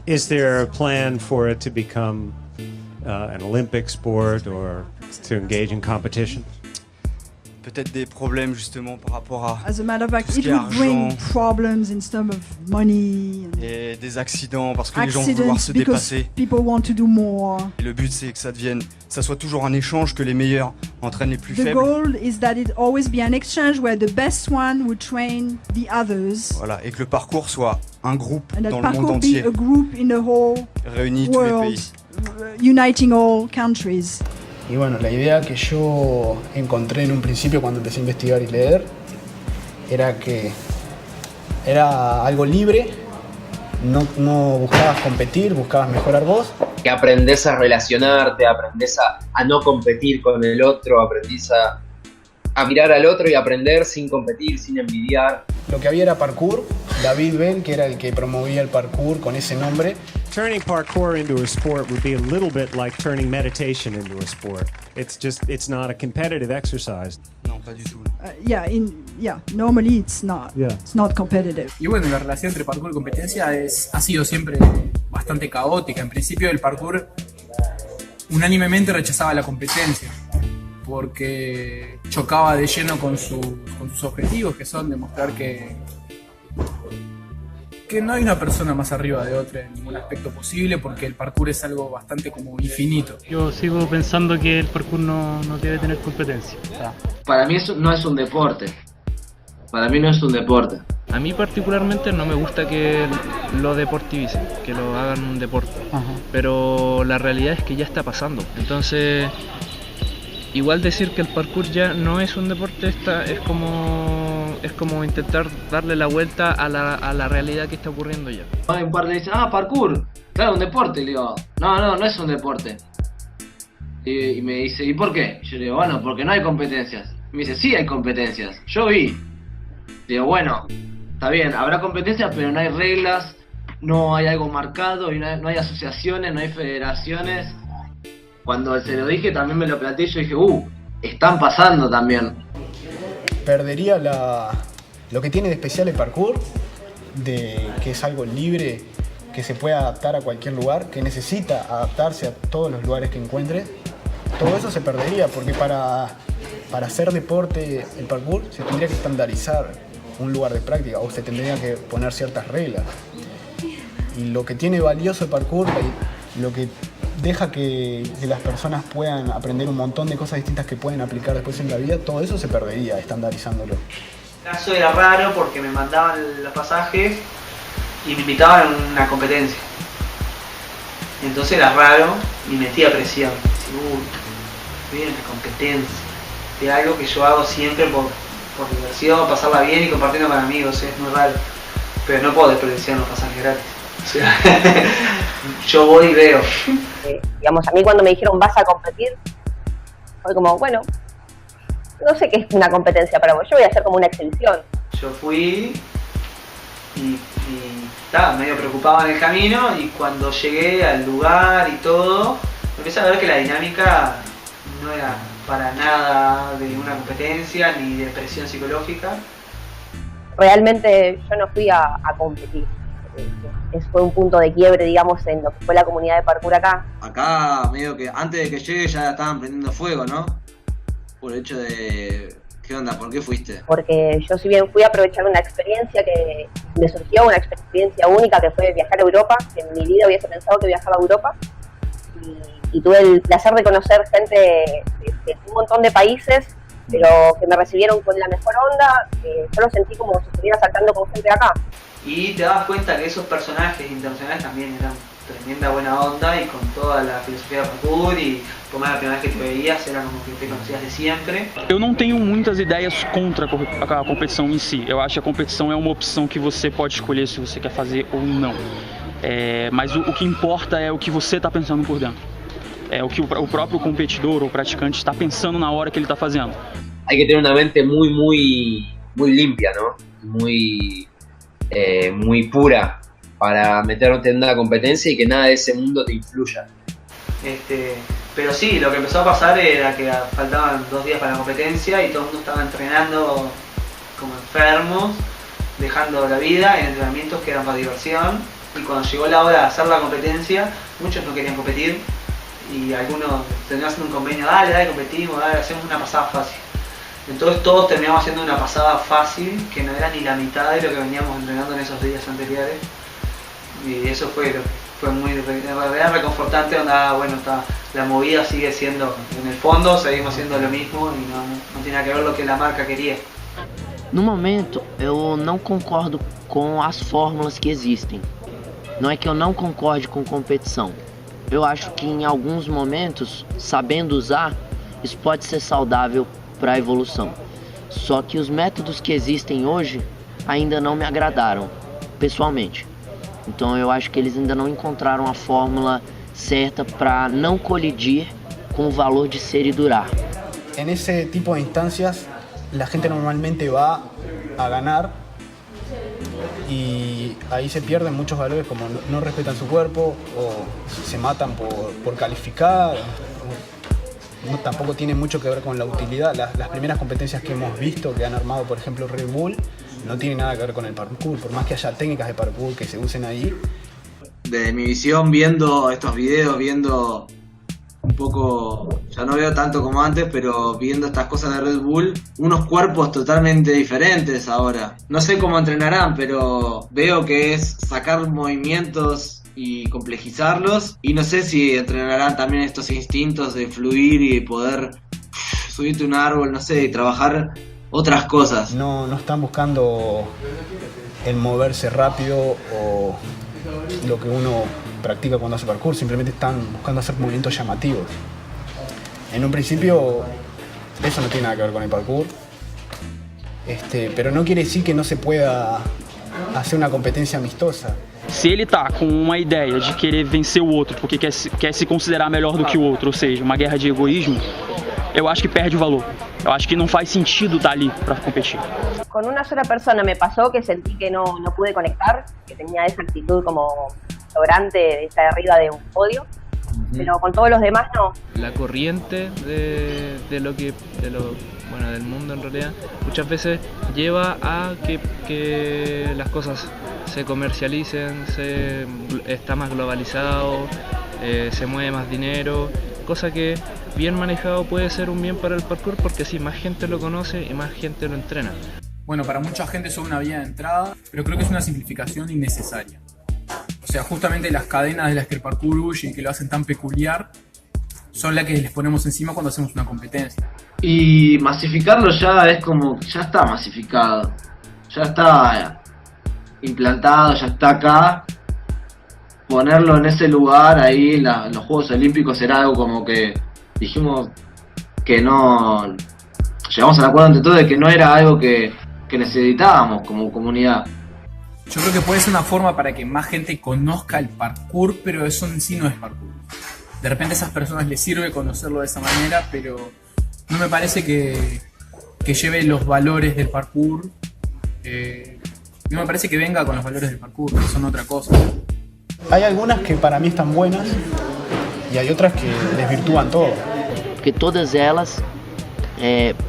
Is there a plan for it to become an Olympic sport or to engage in competition? Peut-être des problèmes justement par rapport à As a matter of fact, tout ce it qui est would bring argent problems in terms of money and et des accidents parce que les gens vont accidents vouloir se because dépasser. people want to do more. Et le but c'est que ça soit toujours un échange, que les meilleurs entraînent les plus The faibles. goal is that it always be an exchange where the best one would train the others. Voilà, et que le parcours soit un groupe And that dans le monde parkour entier, be a group in the whole réunit tous les world, pays. uniting all countries. Y bueno, la idea que yo encontré en un principio cuando empecé a investigar y leer era que era algo libre, no buscabas competir, buscabas mejorar vos. Que aprendés a relacionarte, aprendés a no competir con el otro, aprendés a mirar al otro y aprender sin competir, sin envidiar. Lo que había era parkour, David Bell, que era el que promovía el parkour con ese nombre. Turning parkour into a sport would be a little bit like turning meditation into a sport. It's not a competitive exercise. Non, pas du tout. Normally it's not. Yeah. It's not competitive. Y bueno, la relación entre parkour y competencia ha sido siempre bastante caótica. En principio el parkour unánimemente rechazaba la competencia porque chocaba de lleno con sus objetivos, que son demostrar que no hay una persona más arriba de otra en ningún aspecto posible, porque el parkour es algo bastante como infinito. Yo sigo pensando que el parkour no debe tener competencia. Para mí eso no es un deporte. Para mí no es un deporte. A mí particularmente no me gusta que lo deportivicen, que lo hagan un deporte. Pero la realidad es que ya está pasando. Entonces, igual decir que el parkour ya no es un deporte es como intentar darle la vuelta a la realidad que está ocurriendo ya. Hay un par de dicen, parkour, claro, un deporte. Le digo, no es un deporte. Y me dice, ¿y por qué? Yo le digo, bueno, porque no hay competencias. Me dice, sí hay competencias, yo vi. Le digo, bueno, está bien, habrá competencias, pero no hay reglas, no hay algo marcado, y no hay asociaciones, no hay federaciones. Cuando se lo dije también me lo planteé, yo dije, están pasando también. Perdería lo que tiene de especial el parkour, de que es algo libre, que se puede adaptar a cualquier lugar, que necesita adaptarse a todos los lugares que encuentre. Todo eso se perdería, porque para hacer deporte el parkour se tendría que estandarizar un lugar de práctica o se tendría que poner ciertas reglas. Y lo que tiene valioso el parkour, lo que deja que las personas puedan aprender un montón de cosas distintas que pueden aplicar después en la vida, todo eso se perdería estandarizándolo. El caso era raro porque me mandaban los pasajes y me invitaban a una competencia. Entonces era raro y metía presión. Viene una competencia de algo que yo hago siempre por diversión, pasarla bien y compartiendo con amigos, es muy raro. Pero no puedo desperdiciar los pasajes gratis. O sea, yo voy y veo. Digamos, a mí cuando me dijeron vas a competir, fue como, bueno, no sé qué es una competencia para vos, yo voy a hacer como una exhibición. Yo fui y estaba medio preocupado en el camino, y cuando llegué al lugar y todo, empecé a ver que la dinámica no era para nada de una competencia ni de presión psicológica. Realmente yo no fui a competir. Fue un punto de quiebre, digamos, en lo que fue la comunidad de parkour acá. Acá, medio que antes de que llegue ya estaban prendiendo fuego, ¿no? Por el hecho de... ¿Qué onda? ¿Por qué fuiste? Porque yo, si bien fui a aprovechar una experiencia que me surgió, una experiencia única, que fue viajar a Europa, que en mi vida hubiese pensado que viajaba a Europa, y tuve el placer de conocer gente de un montón de países, pero que me recibieron con la mejor onda. Yo lo sentí como si estuviera saltando con gente de acá. Y te das cuenta que esos personajes internacionales también eran tremenda buena onda y con toda la filosofía de parkour, y por más la primera vez que te veías era como que te conocías de siempre. Eu não tenho muitas ideias contra a competição em si. Eu acho que a competição é uma opção que você pode escolher se você quer fazer ou não. Mas o que importa é o que você está pensando por dentro. É o que o próprio competidor ou praticante está pensando na hora que ele está fazendo. Hay que tener una mente muy limpia, ¿no? Muy pura para meterte en una competencia y que nada de ese mundo te influya. Pero sí, lo que empezó a pasar era que faltaban 2 días para la competencia y todo el mundo estaba entrenando como enfermos, dejando la vida en entrenamientos que eran para diversión, y cuando llegó la hora de hacer la competencia, muchos no querían competir y algunos terminaron haciendo un convenio, dale, competimos, dale, hacemos una pasada fácil. Entonces todos terminamos haciendo una pasada fácil que no era ni la mitad de lo que veníamos entrenando en esos días anteriores, y eso fue muy reconfortante, bueno, la movida sigue siendo, en el fondo seguimos haciendo lo mismo y no tiene que ver lo que la marca quería. No momento, eu não concordo com as fórmulas que existem. Não é que eu não concorde com competição. Eu acho que em alguns momentos, sabendo usar, isso pode ser saudável para a evolução. Só que os métodos que existem hoje ainda não me agradaram, pessoalmente. Então eu acho que eles ainda não encontraram a fórmula certa para não colidir com o valor de ser e durar. En ese tipo de instancias, la gente normalmente va a ganar y ahí se pierden muchos valores, como no respetan su cuerpo o se matan por calificar. No, tampoco tiene mucho que ver con la utilidad. Las primeras competencias que hemos visto que han armado, por ejemplo, Red Bull, no tiene nada que ver con el parkour, por más que haya técnicas de parkour que se usen ahí. Desde mi visión, viendo estos videos, viendo un poco, ya no veo tanto como antes, pero viendo estas cosas de Red Bull, unos cuerpos totalmente diferentes ahora. No sé cómo entrenarán, pero veo que es sacar movimientos y complejizarlos, y no sé si entrenarán también estos instintos de fluir y poder subirte a un árbol, no sé, y trabajar otras cosas. No están buscando el moverse rápido o lo que uno practica cuando hace parkour, simplemente están buscando hacer movimientos llamativos. En un principio eso no tiene nada que ver con el parkour, pero no quiere decir que no se pueda hacer una competencia amistosa. Se ele tá com uma ideia de querer vencer o outro porque quer se considerar melhor do que o outro, ou seja, uma guerra de egoísmo, eu acho que perde o valor. Eu acho que não faz sentido estar ali para competir. Con una sola persona me pasó que sentí que no pude conectar, que tenía esa actitud como sobrante de estar arriba de un podio, pero con todos los demás no. La corriente del mundo en realidad muchas veces lleva a que las cosas se comercialicen, está más globalizado, se mueve más dinero, cosa que bien manejado puede ser un bien para el parkour porque así más gente lo conoce y más gente lo entrena. Bueno, para mucha gente son una vía de entrada, pero creo que es una simplificación innecesaria. O sea, justamente las cadenas de las que el parkour huye y que lo hacen tan peculiar son las que les ponemos encima cuando hacemos una competencia. Y masificarlo ya es como, ya está masificado, ya está implantado, ya está acá. Ponerlo en ese lugar ahí en los Juegos Olímpicos era algo como que dijimos que no, llegamos al acuerdo entre todos de que no era algo que necesitábamos como comunidad. Yo creo que puede ser una forma para que más gente conozca el parkour, pero eso en sí no es parkour. De repente a esas personas les sirve conocerlo de esa manera, pero no me parece que lleve los valores del parkour. No me parece que venga con los valores del parkour, que son otra cosa. Hay algunas que para mí están buenas y hay otras que desvirtúan todo. Porque todas elas,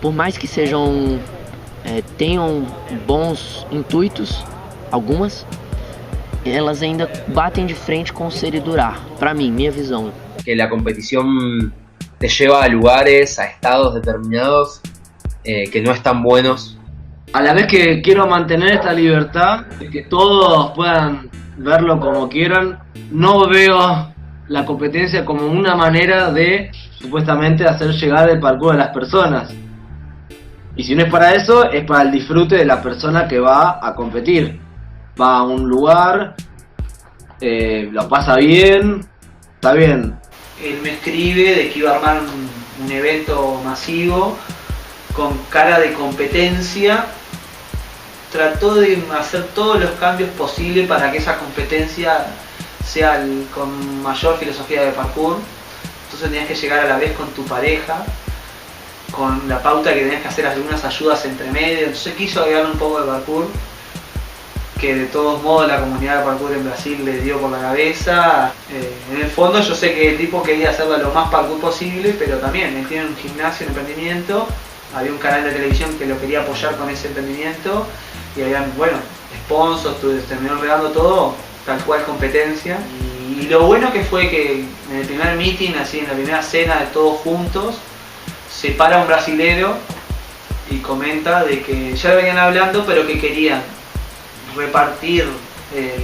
por mais que sejam, tenham bons intuitos, algumas, elas ainda batem de frente com o ser e durar, para mí, minha visão. Que la competición te lleva a lugares, a estados determinados que no están buenos. A la vez que quiero mantener esta libertad, que todos puedan verlo como quieran, no veo la competencia como una manera de supuestamente hacer llegar el parkour a las personas. Y si no es para eso, es para el disfrute de la persona que va a competir. Va a un lugar, lo pasa bien, está bien. Él me escribe de que iba a armar un evento masivo con cara de competencia. Trató de hacer todos los cambios posibles para que esa competencia sea con mayor filosofía de parkour. Entonces tenías que llegar a la vez con tu pareja, con la pauta que tenías que hacer algunas ayudas entre medio. Entonces quiso agregarle un poco de parkour, que de todos modos la comunidad de parkour en Brasil le dio por la cabeza. En el fondo yo sé que el tipo quería hacerlo lo más parkour posible, pero también él tiene un gimnasio, un emprendimiento, había un canal de televisión que lo quería apoyar con ese emprendimiento, y habían, bueno, sponsors, se terminó regando todo, tal cual competencia. Y lo bueno que fue que en el primer meeting, así en la primera cena de todos juntos, se para un brasilero y comenta de que ya lo venían hablando, pero que querían repartir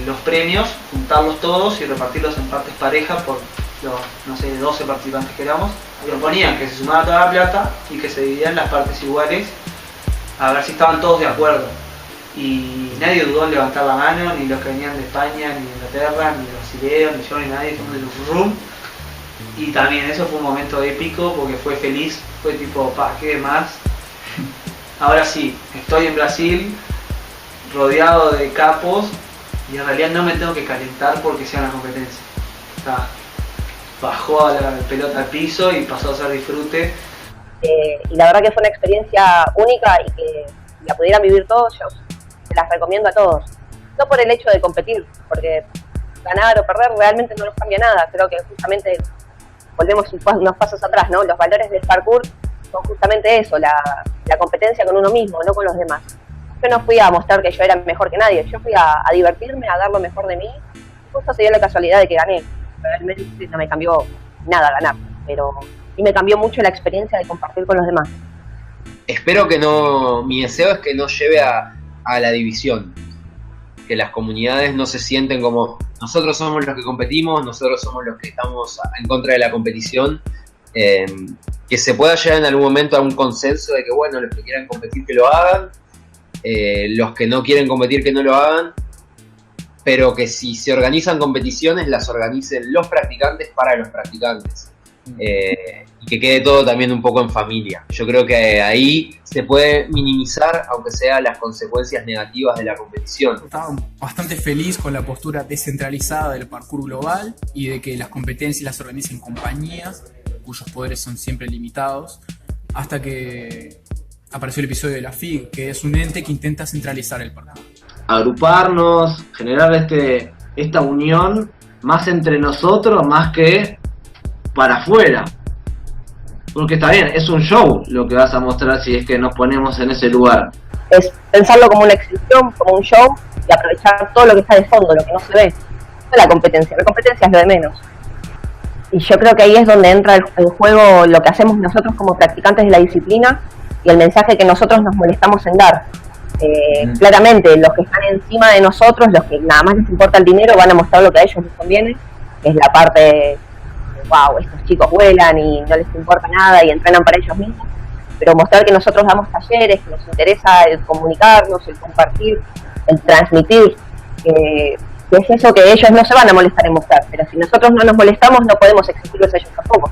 los premios, juntarlos todos y repartirlos en partes parejas por los, no sé, 12 participantes que éramos. Proponían que se sumara toda la plata y que se dividieran las partes iguales, a ver si estaban todos de acuerdo. Y nadie dudó en levantar la mano, ni los que venían de España, ni de Inglaterra, ni los brasileños, ni yo, ni nadie, fuimos de los room. Y también eso fue un momento épico porque fue feliz, fue tipo, pa, ¿qué más? Ahora sí, estoy en Brasil, rodeado de capos, y en realidad no me tengo que calentar porque sea una competencia. O sea, bajó la pelota al piso y pasó a ser disfrute. Y la verdad que fue una experiencia única y que la pudieran vivir todos, yo se las recomiendo a todos. No por el hecho de competir, porque ganar o perder realmente no nos cambia nada. Creo que justamente volvemos unos pasos atrás, ¿no? Los valores del parkour son justamente eso, la competencia con uno mismo, no con los demás. Yo no fui a mostrar que yo era mejor que nadie, yo fui a divertirme, a dar lo mejor de mí. Justo se dio la casualidad de que gané. Realmente no me cambió nada ganar, pero sí me cambió mucho la experiencia de compartir con los demás. Espero que no, mi deseo es que no lleve a la división, que las comunidades no se sienten como nosotros somos los que competimos, nosotros somos los que estamos en contra de la competición, que se pueda llegar en algún momento a un consenso de que bueno, los que quieran competir que lo hagan, los que no quieren competir que no lo hagan, pero que si se organizan competiciones las organicen los practicantes para los practicantes. Y que quede todo también un poco en familia. Yo creo que ahí se puede minimizar, aunque sea las consecuencias negativas de la competición. Estaba bastante feliz con la postura descentralizada del parkour global y de que las competencias las organicen compañías cuyos poderes son siempre limitados, hasta que apareció el episodio de la FIG, que es un ente que intenta centralizar el parkour. Agruparnos, generar esta unión más entre nosotros, más que para afuera. Porque está bien, es un show lo que vas a mostrar si es que nos ponemos en ese lugar. Es pensarlo como una exhibición, como un show, y aprovechar todo lo que está de fondo, lo que no se ve. No la competencia es lo de menos. Y yo creo que ahí es donde entra el juego lo que hacemos nosotros como practicantes de la disciplina y el mensaje que nosotros nos molestamos en dar. Claramente, los que están encima de nosotros, los que nada más les importa el dinero, van a mostrar lo que a ellos les conviene, que es la parte de wow, estos chicos vuelan y no les importa nada y entrenan para ellos mismos, pero mostrar que nosotros damos talleres, que nos interesa el comunicarnos, el compartir, el transmitir, que es eso que ellos no se van a molestar en mostrar, pero si nosotros no nos molestamos no podemos exigirles a ellos tampoco.